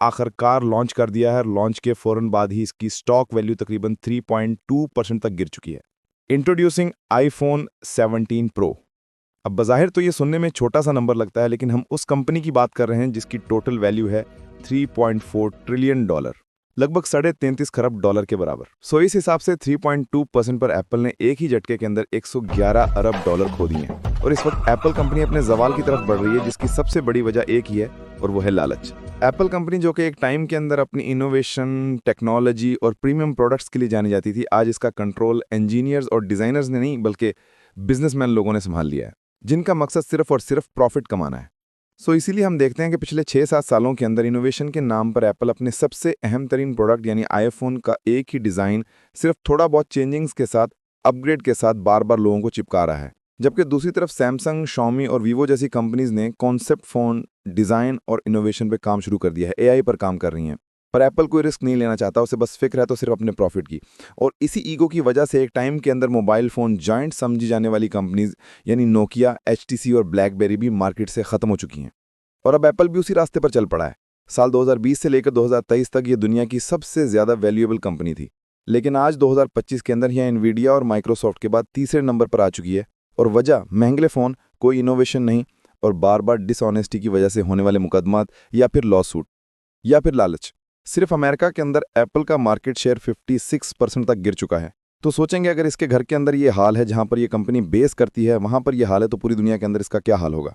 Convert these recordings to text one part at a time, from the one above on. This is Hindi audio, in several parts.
आखिरकार लॉन्च कर दिया है और लॉन्च के फौरन बाद ही इसकी स्टॉक वैल्यू तकरीबन 3.2% तक गिर चुकी है। Introducing iPhone 17 pro. अब बज़ाहिर तो ये सुनने में छोटा सा नंबर लगता है, लेकिन हम उस कंपनी की बात कर रहे हैं जिसकी टोटल वैल्यू है $3.4 ट्रिलियन, लगभग $33.5 खरब के बराबर। सो इस हिसाब से 3.2% पर एप्पल ने एक ही झटके के अंदर $111 अरब खो दिए हैं। और इस वक्त एप्पल कंपनी अपने जवाल की तरफ बढ़ रही है, जिसकी सबसे बड़ी वजह एक ही है और वो है लालच। एप्पल कंपनी जो कि एक टाइम के अंदर अपनी इनोवेशन, टेक्नोलॉजी और प्रीमियम प्रोडक्ट्स के लिए जानी जाती थी, आज इसका कंट्रोल इंजीनियर्स और डिजाइनर्स ने नहीं बल्कि बिजनेसमैन लोगों ने संभाल लिया है, जिनका मकसद सिर्फ और सिर्फ प्रॉफिट कमाना है। सो इसीलिए हम देखते हैं कि पिछले 6-7 सालों के अंदर इनोवेशन के नाम पर एप्पल अपने सबसे अहम तरीन प्रोडक्ट यानी आईफोन का एक ही डिज़ाइन सिर्फ थोड़ा बहुत चेंजिंग्स के साथ, अपग्रेड के साथ बार बार लोगों को चिपका रहा है। जबकि दूसरी तरफ सैमसंग, शॉमी और वीवो जैसी कंपनीज ने कॉन्सेप्ट फ़ोन, डिज़ाइन और इनोवेशन पे काम शुरू कर दिया है, एआई पर काम कर रही हैं। पर एप्पल कोई रिस्क नहीं लेना चाहता, उसे बस फिक्र है तो सिर्फ अपने प्रॉफिट की। और इसी ईगो की वजह से एक टाइम के अंदर मोबाइल फ़ोन जॉइंट समझी जाने वाली कंपनीज यानी नोकिया, एचटीसी और ब्लैकबेरी भी मार्केट से ख़त्म हो चुकी हैं। और अब एप्पल भी उसी रास्ते पर चल पड़ा है। साल 2020 से लेकर 2023 तक ये दुनिया की सबसे ज़्यादा वैल्यूएबल कंपनी थी, लेकिन आज 2025 के अंदर यह एनवीडिया और माइक्रोसॉफ्ट के बाद तीसरे नंबर पर आ चुकी है। और वजह महंगे फ़ोन, कोई इनोवेशन नहीं और बार बार डिसऑनेस्टी की वजह से होने वाले मुकदमात या फिर लॉ सूट या फिर लालच। सिर्फ अमेरिका के अंदर एप्पल का मार्केट शेयर 56% तक गिर चुका है। तो सोचेंगे अगर इसके घर के अंदर ये हाल है, जहां पर यह कंपनी बेस करती है, वहां पर यह हाल है, तो पूरी दुनिया के अंदर इसका क्या हाल होगा।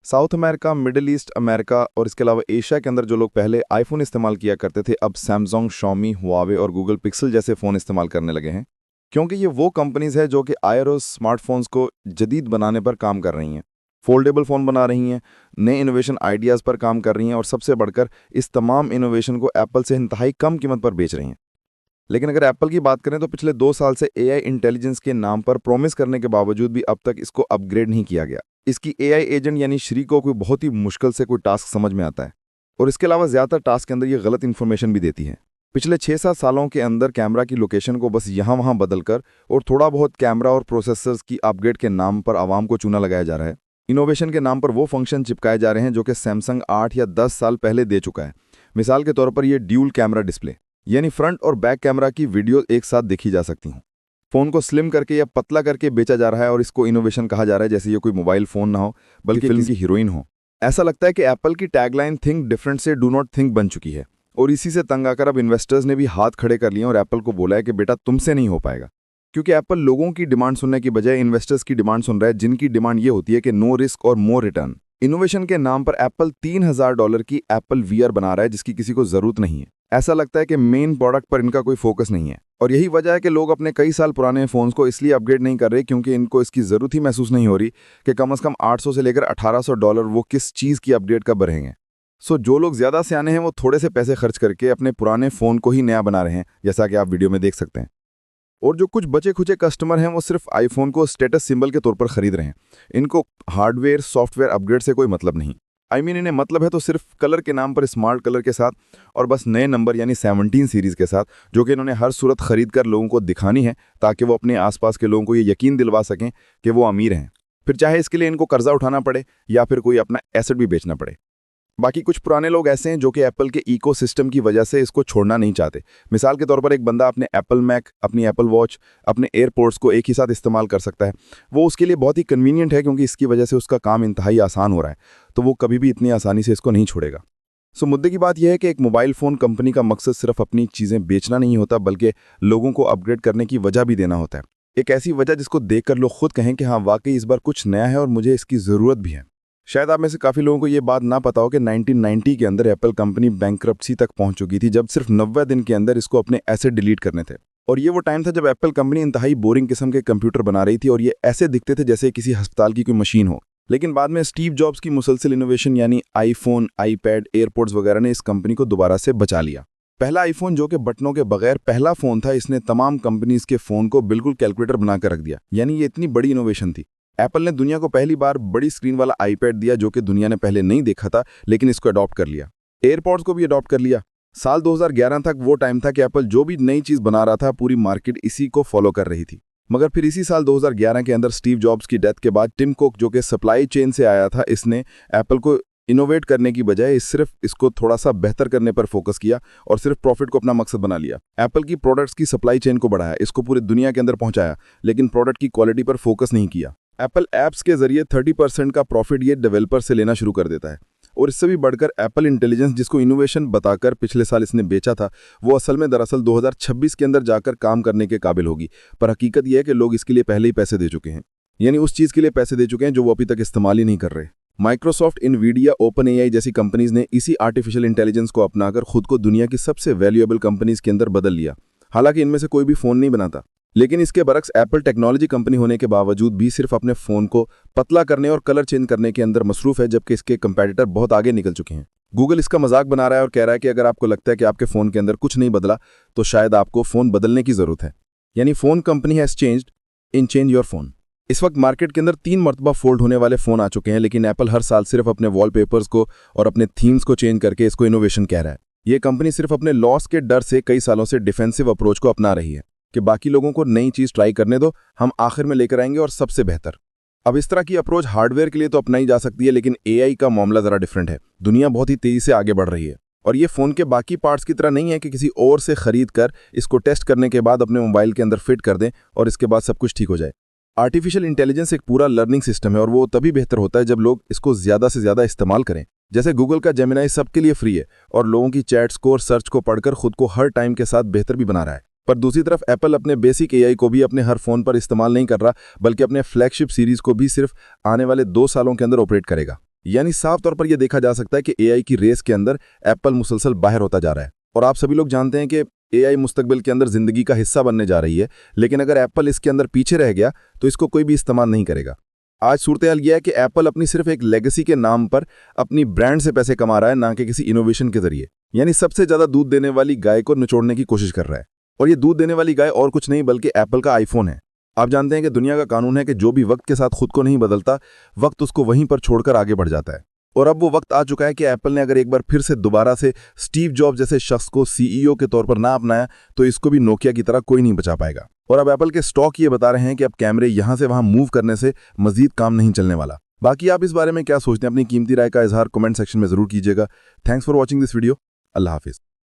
South America, middle east, America और इसके अलावा एशिया के अंदर जो लोग पहले आईफोन इस्तेमाल किया करते थे, अब सैमसंग, शॉमी, हुआवे और गूगल पिक्सल जैसे फ़ोन इस्तेमाल करने लगे हैं, क्योंकि ये वो कंपनीज है जो कि आईओएस स्मार्टफोन्स को जदीद बनाने पर काम कर रही हैं, फोल्डेबल फ़ोन बना रही हैं, नए इनोवेशन आइडियाज़ पर काम कर रही हैं और सबसे बढ़कर इस तमाम इनोवेशन को एप्पल से इंतहाई कम कीमत पर बेच रही हैं। लेकिन अगर एप्पल की बात करें तो पिछले 2 साल से एआई इंटेलिजेंस के नाम पर प्रॉमिस करने के बावजूद भी अब तक इसको अपग्रेड नहीं किया गया। इसकी एआई एजेंट यानी श्री को कोई बहुत ही मुश्किल से कोई टास्क समझ में आता है और इसके अलावा ज़्यादातर टास्क के अंदर ये गलत इन्फॉर्मेशन भी देती है। पिछले 6-7 सालों के अंदर कैमरा की लोकेशन को बस यहाँ वहाँ बदलकर और थोड़ा बहुत कैमरा और प्रोसेसर्स की अपग्रेड के नाम पर आवाम को चूना लगाया जा रहा है। इनोवेशन के नाम पर वो फंक्शन चिपकाए जा रहे हैं जो कि सैमसंग 8 या 10 साल पहले दे चुका है। मिसाल के तौर पर यह ड्यूल कैमरा डिस्प्ले यानी फ्रंट और बैक कैमरा की वीडियो एक साथ देखी जा सकती हैं। फ़ोन को स्लिम करके या पतला करके बेचा जा रहा है और इसको इनोवेशन कहा जा रहा है, जैसे ये कोई मोबाइल फ़ोन ना हो बल्कि फिल्म की हीरोइन हो। ऐसा लगता है कि एप्पल की टैगलाइन थिंक डिफरेंट से डू नॉट थिंक बन चुकी है और इसी से तंग आकर अब इन्वेस्टर्स ने भी हाथ खड़े कर लिए और एप्पल को बोला है कि बेटा तुमसे नहीं हो पाएगा, क्योंकि एप्पल लोगों की डिमांड सुनने की बजाय इन्वेस्टर्स की डिमांड सुन रहा है, जिनकी डिमांड ये होती है कि नो रिस्क और मोर रिटर्न। इनोवेशन के नाम पर एप्पल $3000 की एप्पल वीआर बना रहा है जिसकी किसी को ज़रूरत नहीं है। ऐसा लगता है कि मेन प्रोडक्ट पर इनका कोई फोकस नहीं है और यही वजह है कि लोग अपने कई साल पुराने फ़ोन्स को इसलिए अपग्रेड नहीं कर रहे क्योंकि इनको इसकी ज़रूरत ही महसूस नहीं हो रही कि कम से कम 800 से लेकर $1800 वो किस चीज़ की अपडेट कब बढ़ेंगे। सो जो लोग ज़्यादा सियाने हैं वो थोड़े से पैसे खर्च करके अपने पुराने फ़ोन को ही नया बना रहे हैं, जैसा कि आप वीडियो में देख सकते हैं। और जो कुछ बचे खुचे कस्टमर हैं वो सिर्फ आईफोन को स्टेटस सिंबल के तौर पर खरीद रहे हैं। इनको हार्डवेयर, सॉफ्टवेयर अपग्रेड से कोई मतलब नहीं। इन्हें मतलब है तो सिर्फ कलर के नाम पर स्मार्ट कलर के साथ और बस नए नंबर यानी 17 सीरीज़ के साथ, जो कि इन्होंने हर सूरत खरीद कर लोगों को दिखानी है ताकि वो अपने आसपास के लोगों को ये यकीन दिलवा सकें कि वो अमीर हैं, फिर चाहे इसके लिए इनको कर्जा उठाना पड़े या फिर कोई अपना एसेट भी बेचना पड़े। बाकी कुछ पुराने लोग ऐसे हैं जो कि एप्पल के इकोसिस्टम की वजह से इसको छोड़ना नहीं चाहते। मिसाल के तौर पर एक बंदा अपने एप्पल मैक, अपनी एप्पल वॉच, अपने एयरपोर्ट्स को एक ही साथ इस्तेमाल कर सकता है। वो उसके लिए बहुत ही कन्वीनियंट है क्योंकि इसकी वजह से उसका काम इंतहाई आसान हो रहा है, तो वो कभी भी इतनी आसानी से इसको नहीं छोड़ेगा। सो मुद्दे की बात यह है कि एक मोबाइल फ़ोन कंपनी का मकसद सिर्फ अपनी चीज़ें बेचना नहीं होता बल्कि लोगों को अपग्रेड करने की वजह भी देना होता है। एक ऐसी वजह जिसको देखकर लोग खुद कहें कि हाँ वाकई इस बार कुछ नया है और मुझे इसकी ज़रूरत भी है। शायद आप में से काफ़ी लोगों को ये बात ना पता हो कि 1990 के अंदर एप्पल कंपनी बैंकरप्सी तक पहुंच चुकी थी, जब सिर्फ 90 दिन के अंदर इसको अपने एसेट डिलीट करने थे। और ये वो टाइम था जब एप्पल कंपनी इंतहाई बोरिंग किस्म के कंप्यूटर बना रही थी और ये ऐसे दिखते थे जैसे किसी अस्पताल की कोई मशीन हो। लेकिन बाद में स्टीव जॉब्स की मुसलसल इनोवेशन यानी आईफोन, आईपैड, एयरपोर्ट्स वगैरह ने इस कंपनी को दोबारा से बचा लिया। पहला आईफोन जो कि बटनों के बगैर पहला फ़ोन था, इसने तमाम कंपनीज के फ़ोन को बिल्कुल कैलकुलेटर बनाकर रख दिया, यानी ये इतनी बड़ी इनोवेशन थी। एप्पल ने दुनिया को पहली बार बड़ी स्क्रीन वाला आईपैड दिया जो कि दुनिया ने पहले नहीं देखा था, लेकिन इसको अडॉप्ट कर लिया। एयरपॉड्स को भी अडॉप्ट कर लिया। साल 2011 तक वो टाइम था कि एप्पल जो भी नई चीज़ बना रहा था पूरी मार्केट इसी को फॉलो कर रही थी। मगर फिर इसी साल 2011 के अंदर स्टीव जॉब्स की डेथ के बाद टिम कुक जो कि सप्लाई चेन से आया था, इसने एप्पल को इनोवेट करने की बजाय सिर्फ इसको थोड़ा सा बेहतर करने पर फोकस किया और सिर्फ प्रॉफिट को अपना मकसद बना लिया। एप्पल की प्रोडक्ट्स की सप्लाई चेन को बढ़ाया, इसको पूरी दुनिया के अंदर पहुंचाया, लेकिन प्रोडक्ट की क्वालिटी पर फोकस नहीं किया। एप्पल ऐप्स के जरिए 30% का प्रॉफिट ये डेवलपर से लेना शुरू कर देता है। और इससे भी बढ़कर एप्पल इंटेलिजेंस, जिसको इनोवेशन बताकर पिछले साल इसने बेचा था, वो असल में दरअसल 2026 के अंदर जाकर काम करने के काबिल होगी। पर हकीकत यह है कि लोग इसके लिए पहले ही पैसे दे चुके हैं, यानी उस चीज़ के लिए पैसे दे चुके हैं जो वो अभी तक इस्तेमाल ही नहीं कर रहे। माइक्रोसॉफ्ट, इनवीडिया, ओपन एआई जैसी कंपनीज ने इसी आर्टिफिशियल इंटेलिजेंस को अपनाकर खुद को दुनिया की सबसे वैल्यूएबल कंपनीज के अंदर बदल लिया। हालांकि इनमें से कोई भी फ़ोन नहीं बनाता, लेकिन इसके बरक्स एप्पल टेक्नोलॉजी कंपनी होने के बावजूद भी सिर्फ अपने फ़ोन को पतला करने और कलर चेंज करने के अंदर मसरूफ़ है, जबकि इसके कंपैटिटर बहुत आगे निकल चुके हैं। गूगल इसका मजाक बना रहा है और कह रहा है कि अगर आपको लगता है कि आपके फ़ोन के अंदर कुछ नहीं बदला, तो शायद आपको फ़ोन बदलने की ज़रूरत है। यानी phone company has changed in change your phone. इस वक्त मार्केट के अंदर 3 मरतबा फोल्ड होने वाले फ़ोन आ चुके हैं, लेकिन एप्पल हर साल सिर्फ अपने वॉलपेपर्स को और अपने थीम्स को चेंज करके इसको इनोवेशन कह रहा है। ये कंपनी सिर्फ अपने लॉस के डर से कई सालों से डिफेंसिव अप्रोच को अपना रही है कि बाकी लोगों को नई चीज़ ट्राई करने दो, हम आखिर में लेकर आएंगे और सबसे बेहतर। अब इस तरह की अप्रोच हार्डवेयर के लिए तो अपनाई जा सकती है, लेकिन एआई का मामला ज़रा डिफरेंट है। दुनिया बहुत ही तेज़ी से आगे बढ़ रही है और ये फ़ोन के बाकी पार्ट्स की तरह नहीं है कि किसी और से खरीद कर इसको टेस्ट करने के बाद अपने मोबाइल के अंदर फिट कर दें और इसके बाद सब कुछ ठीक हो जाए। आर्टिफिशियल इंटेलिजेंस एक पूरा लर्निंग सिस्टम है और वो तभी बेहतर होता है जब लोग इसको ज़्यादा से ज़्यादा इस्तेमाल करें। जैसे गूगल का जेमिनाई सबके लिए फ्री है और लोगों की चैट्स को और सर्च को पढ़कर खुद को हर टाइम के साथ बेहतर भी बना रहा है। पर दूसरी तरफ एप्पल अपने बेसिक एआई को भी अपने हर फ़ोन पर इस्तेमाल नहीं कर रहा, बल्कि अपने फ्लैगशिप सीरीज़ को भी सिर्फ आने वाले 2 सालों के अंदर ऑपरेट करेगा। यानी साफ तौर पर यह देखा जा सकता है कि एआई की रेस के अंदर एप्पल मुसलसल बाहर होता जा रहा है। और आप सभी लोग जानते हैं कि एआई मुस्तकबिल के अंदर ज़िंदगी का हिस्सा बनने जा रही है, लेकिन अगर एप्पल इसके अंदर पीछे रह गया तो इसको कोई भी इस्तेमाल नहीं करेगा। आज सूरत-ए-हाल यह है कि एप्पल अपनी सिर्फ एक लेगेसी के नाम पर अपनी ब्रांड से पैसे कमा रहा है, ना कि किसी इनोवेशन के जरिए। यानी सबसे ज़्यादा दूध देने वाली गाय को निचोड़ने की कोशिश कर रहा है। और ये दूध देने वाली गाय और कुछ नहीं बल्कि एप्पल का आईफोन है। आप जानते हैं कि दुनिया का कानून है कि जो भी वक्त के साथ खुद को नहीं बदलता, वक्त उसको वहीं पर छोड़कर आगे बढ़ जाता है। और अब वो वक्त आ चुका है कि एप्पल ने अगर एक बार फिर से दोबारा से स्टीव जॉब्स जैसे शख्स को सीईओ के तौर पर ना अपनाया, तो इसको भी नोकिया की तरह कोई नहीं बचा पाएगा। और अब एप्पल के स्टॉक ये बता रहे हैं कि अब कैमरे यहां से वहां मूव करने से मजीद काम नहीं चलने वाला। बाकी आप इस बारे में क्या सोचते हैं? अपनी कीमती राय का इजहार कमेंट सेक्शन में जरूर कीजिएगा। Thanks for watching this video. Allah Hafiz.